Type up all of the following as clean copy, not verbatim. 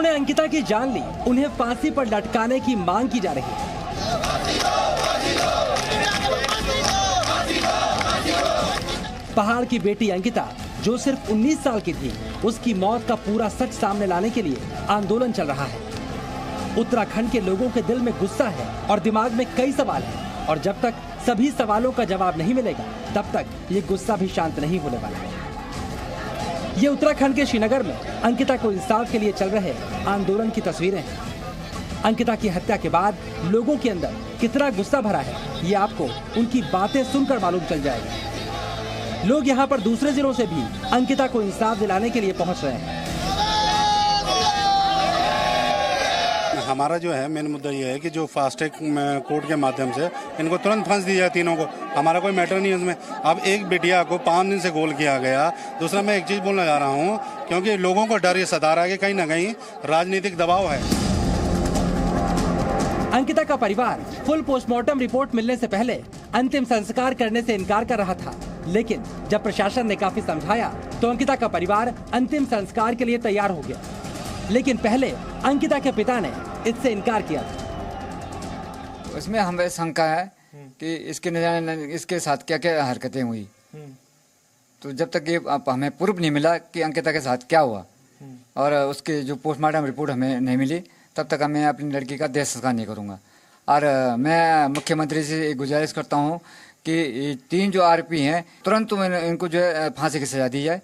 जिन्होंने अंकिता की जान ली, उन्हें फांसी पर लटकाने की मांग की जा रही है। पहाड़ की बेटी अंकिता, जो सिर्फ 19 साल की थी, उसकी मौत का पूरा सच सामने लाने के लिए आंदोलन चल रहा है। उत्तराखंड के लोगों के दिल में गुस्सा है और दिमाग में कई सवाल हैं, और जब तक सभी सवालों का जवाब नहीं मिलेगा, तब तक ये गुस्सा भी शांत नहीं होने वाला है। ये उत्तराखंड के श्रीनगर में अंकिता को इंसाफ के लिए चल रहे आंदोलन की तस्वीरें हैं। अंकिता की हत्या के बाद लोगों के अंदर कितना गुस्सा भरा है, ये आपको उनकी बातें सुनकर मालूम चल जाएगा। लोग यहाँ पर दूसरे जिलों से भी अंकिता को इंसाफ दिलाने के लिए पहुँच रहे हैं। हमारा जो है मेन मुद्दा ये है कि जो फास्ट ट्रैक कोर्ट के माध्यम से इनको तुरंत फांसी दी जाए, तीनों को। हमारा कोई मैटर नहीं है उसमें। अब एक बिटिया को 5 दिन से गोल किया गया। दूसरा, मैं एक चीज़ बोलना चाह रहा हूँ, क्योंकि लोगों को डर ये सता रहा है कि कहीं ना कहीं राजनीतिक दबाव है। अंकिता का परिवार फुल पोस्टमार्टम रिपोर्ट मिलने से पहले अंतिम संस्कार करने से इनकार कर रहा था, लेकिन जब प्रशासन ने काफी समझाया तो अंकिता का परिवार अंतिम संस्कार के लिए तैयार हो गया। लेकिन पहले अंकिता के पिता ने इससे इनकार किया था। उसमें हमें शंका है कि इसके साथ क्या क्या हरकतें हुई, तो जब तक ये हमें प्रूफ नहीं मिला कि अंकिता के साथ क्या हुआ और उसके जो पोस्टमार्टम रिपोर्ट हमें नहीं मिली, तब तक मैं अपनी लड़की का देह संस्कार नहीं करूँगा। और मैं मुख्यमंत्री से गुजारिश करता हूँ कि 3 जो आरोपी हैं, तुरंत इनको जो है फांसी की सजा दी जाए।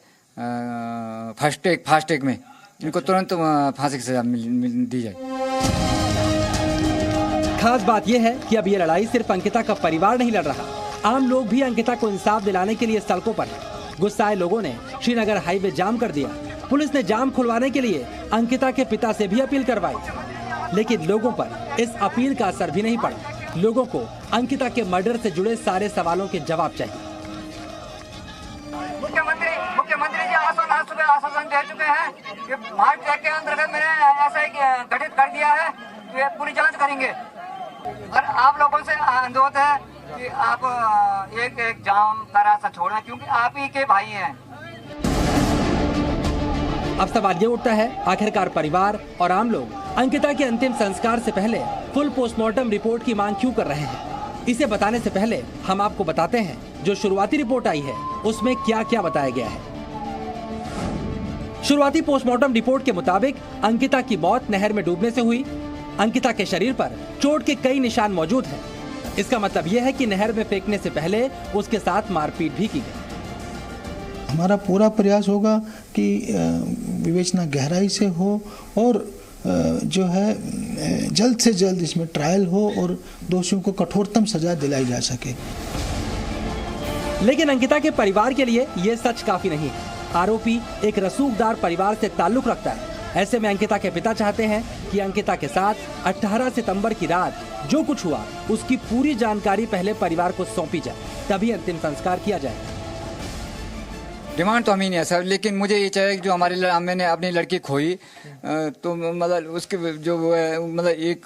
फास्ट ट्रैक में इनको तुरंत फांसी की सजा दी जाए। खास बात यह है कि अब ये लड़ाई सिर्फ अंकिता का परिवार नहीं लड़ रहा, आम लोग भी अंकिता को इंसाफ दिलाने के लिए सड़कों पर हैं। गुस्साए लोगों ने श्रीनगर हाईवे जाम कर दिया। पुलिस ने जाम खुलवाने के लिए अंकिता के पिता से भी अपील करवाई, लेकिन लोगों पर इस अपील का असर भी नहीं पड़ा। लोगों को अंकिता के मर्डर से जुड़े सारे सवालों के जवाब चाहिए। मुख्यमंत्री जी आश्वासन दे चुके हैं कि फास्ट ट्रैक के अंतर्गत मैंने ऐसा ही गठित कर दिया है, तो ये पूरी जांच करेंगे। और आप लोगों से अनुरोध है कि आप एक जाम का रास्ता छोड़ें, क्योंकि आप ही के भाई हैं। अब सवाल ये उठता है, आखिरकार परिवार और आम लोग अंकिता के अंतिम संस्कार से पहले फुल पोस्टमार्टम रिपोर्ट की मांग क्यों कर रहे हैं? इसे बताने से पहले हम आपको बताते हैं जो शुरुआती रिपोर्ट आई है उसमें क्या क्या बताया गया है। शुरुआती पोस्टमार्टम रिपोर्ट के मुताबिक अंकिता की मौत नहर में डूबने से हुई। अंकिता के शरीर पर चोट के कई निशान मौजूद हैं। इसका मतलब यह है कि नहर में फेंकने से पहले उसके साथ मारपीट भी की गई। हमारा पूरा प्रयास होगा कि विवेचना गहराई से हो और जो है जल्द से जल्द इसमें ट्रायल हो और दोषियों को कठोरतम सजा दिलाई जा सके। लेकिन अंकिता के परिवार के लिए ये सच काफी नहीं है। आरोपी एक रसूखदार परिवार से ताल्लुक रखता है। ऐसे में अंकिता के पिता चाहते हैं कि अंकिता के साथ 18 सितंबर की रात जो कुछ हुआ उसकी पूरी जानकारी पहले परिवार को सौंपी जाए, तभी अंतिम संस्कार किया जाए। डिमांड तो हमें नहीं है सर, लेकिन मुझे ये चाहिए कि जो मैंने अपनी लड़की खोई, तो मतलब उसके जो मतलब एक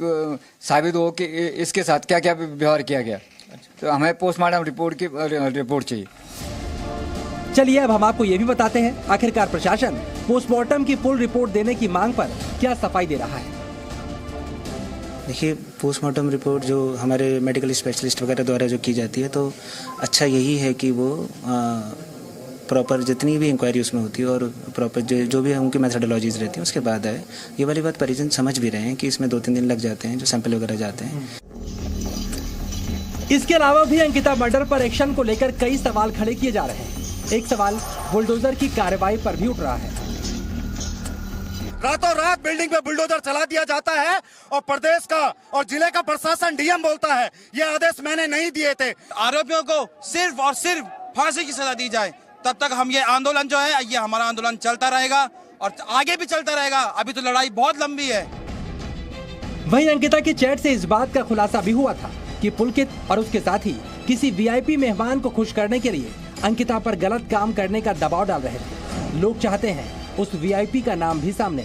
साबित हो कि इसके साथ क्या क्या व्यवहार किया गया। तो हमें पोस्टमार्टम रिपोर्ट चाहिए। चलिए अब हम आपको ये भी बताते हैं आखिरकार प्रशासन पोस्टमार्टम की फुल रिपोर्ट देने की मांग पर क्या सफाई दे रहा है। देखिए, पोस्टमार्टम रिपोर्ट जो हमारे मेडिकल स्पेशलिस्ट वगैरह द्वारा जो की जाती है, तो अच्छा यही है कि वो प्रॉपर जितनी भी इंक्वायरी उसमें होती है और प्रॉपर जो भी उनकी मेथोडोलॉजीज रहती हैं उसके बाद आए। ये वाली बात परिजन समझ भी रहे हैं कि इसमें 2-3 दिन लग जाते हैं, जो सैंपल वगैरह जाते हैं। इसके अलावा भी अंकिता मर्डर पर एक्शन को लेकर कई सवाल खड़े किए जा रहे हैं। एक सवाल बुलडोजर की कार्रवाई पर भी उठ रहा है। रातों रात बिल्डिंग पे बुलडोजर चला दिया जाता है और प्रदेश का और जिले का प्रशासन डीएम बोलता है ये आदेश मैंने नहीं दिए थे। आरोपियों को सिर्फ और सिर्फ फांसी की सजा दी जाए, तब तक हम ये आंदोलन जो है, ये हमारा आंदोलन चलता रहेगा और आगे भी चलता रहेगा। अभी तो लड़ाई बहुत लंबी है। वहीं अंकिता की चैट से इस बात का खुलासा भी हुआ था कि पुलकित और उसके साथी किसी वीआईपी मेहमान को खुश करने के लिए अंकिता पर गलत काम करने का दबाव डाल रहे थे। लोग चाहते हैं उस वीआईपी का नाम भी सामने।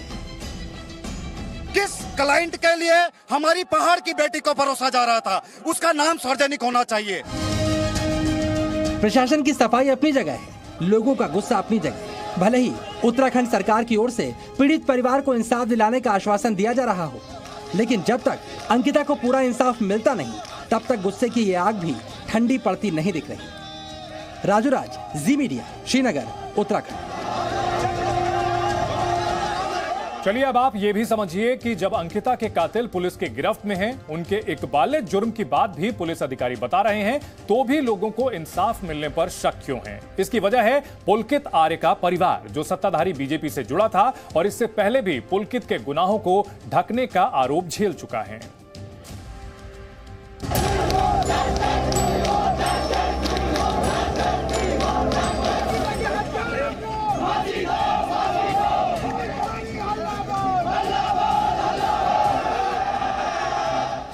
किस क्लाइंट के लिए हमारी पहाड़ की बेटी को परोसा जा रहा था, उसका नाम सार्वजनिक होना चाहिए। प्रशासन की सफाई अपनी जगह है, लोगों का गुस्सा अपनी जगह। भले ही उत्तराखंड सरकार की ओर से पीड़ित परिवार को इंसाफ दिलाने का आश्वासन दिया जा रहा हो, लेकिन जब तक अंकिता को पूरा इंसाफ मिलता नहीं, तब तक गुस्से की ये आग भी ठंडी पड़ती नहीं दिख रही। राजू राज, जी मीडिया, श्रीनगर, उत्तराखंड। चलिए अब आप ये भी समझिए कि जब अंकिता के कातिल पुलिस के गिरफ्त में हैं, उनके इकबाले जुर्म की बात भी पुलिस अधिकारी बता रहे हैं, तो भी लोगों को इंसाफ मिलने पर शक क्यों है? इसकी वजह है पुलकित आर्य का परिवार, जो सत्ताधारी बीजेपी से जुड़ा था और इससे पहले भी पुलकित के गुनाहों को ढकने का आरोप झेल चुका है।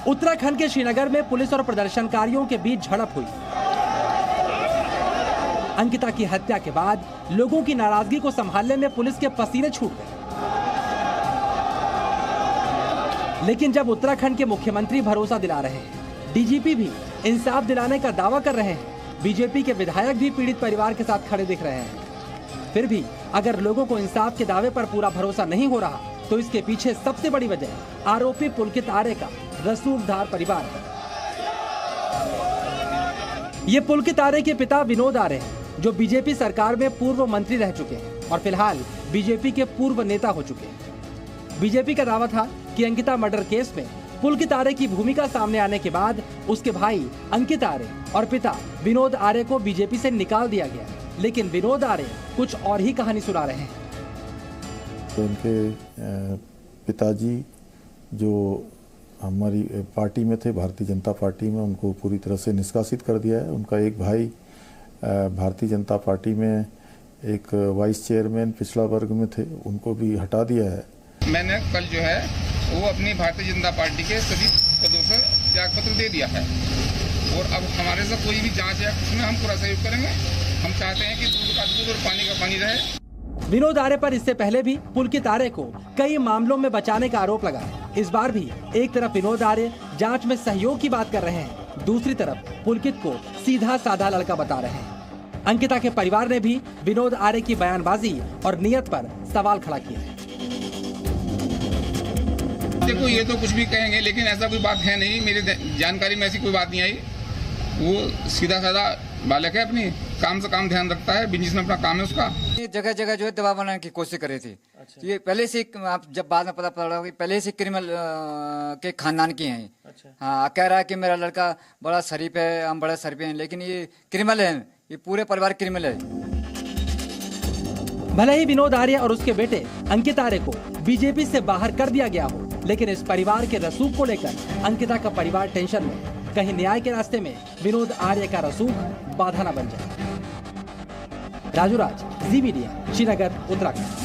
उत्तराखंड के श्रीनगर में पुलिस और प्रदर्शनकारियों के बीच झड़प हुई। अंकिता की हत्या के बाद लोगों की नाराजगी को संभालने में पुलिस के पसीने छूट गए। लेकिन जब उत्तराखंड के मुख्यमंत्री भरोसा दिला रहे हैं, डीजीपी भी इंसाफ दिलाने का दावा कर रहे हैं, बीजेपी के विधायक भी पीड़ित परिवार के साथ खड़े दिख रहे हैं, फिर भी अगर लोगों को इंसाफ के दावे पर पूरा भरोसा नहीं हो रहा, तो इसके पीछे सबसे बड़ी वजह आरोपी पुलकित आर्य का रसूखदार परिवार है। ये पुलकित आर्य के पिता विनोद आर्य हैं, जो बीजेपी सरकार में पूर्व मंत्री रह चुके हैं और फिलहाल बीजेपी के पूर्व नेता हो चुके हैं। बीजेपी का दावा था कि अंकिता मर्डर केस में पुलकित आर्य की भूमिका सामने आने के बाद उसके भाई अंकित आर्य और पिता विनोद आर्य को बीजेपी से निकाल दिया गया, लेकिन विनोद आर्य कुछ और ही कहानी सुना रहे हैं। तो उनके पिताजी जो हमारी पार्टी में थे, भारतीय जनता पार्टी में, उनको पूरी तरह से निष्कासित कर दिया है। उनका एक भाई भारतीय जनता पार्टी में एक वाइस चेयरमैन पिछड़ा वर्ग में थे, उनको भी हटा दिया है। मैंने कल जो है वो अपनी भारतीय जनता पार्टी के सभी पदों से त्यागपत्र दे दिया है और अब हमारे से कोई भी जांच है उसमें हम पूरा सहयोग करेंगे। हम चाहते हैं कि दूध का दूध और पानी का पानी रहे। विनोद आर्य पर इससे पहले भी पुलकित आर्य को कई मामलों में बचाने का आरोप लगा है। इस बार भी एक तरफ विनोद आर्य जांच में सहयोग की बात कर रहे हैं, दूसरी तरफ पुलकित को सीधा साधा लड़का बता रहे हैं। अंकिता के परिवार ने भी विनोद आर्य की बयानबाजी और नियत पर सवाल खड़ा किया है। देखो, ये तो कुछ भी कहेंगे, लेकिन ऐसा कोई बात है नहीं, मेरी जानकारी में ऐसी कोई बात नहीं आई। वो सीधा साधा बालक है, अपनी काम से काम ध्यान रखता है, बिजनेस में अपना काम है उसका। ये जगह जगह जो है दबाव बनाने की कोशिश कर रहे थे। अच्छा। ये पहले से आप जब बाद में पता पड़ा कि पहले से क्रिमिनल के खानदान के हैं। अच्छा। हाँ, कह रहा है कि मेरा लड़का बड़ा शरीफ है, हम बड़ा शरीफ हैं, लेकिन ये क्रिमिनल है, ये पूरे परिवार क्रिमिनल है। भले ही विनोद आर्य और उसके बेटे अंकित आर्य को बीजेपी से बाहर कर दिया गया हो, लेकिन इस परिवार के रसूख को लेकर अंकिता का परिवार टेंशन में। कहीं न्याय के रास्ते में विनोद आर्य का रसूख बाधा न बन जाए। राजू राज, जी मीडिया, श्रीनगर, उत्तराखंड।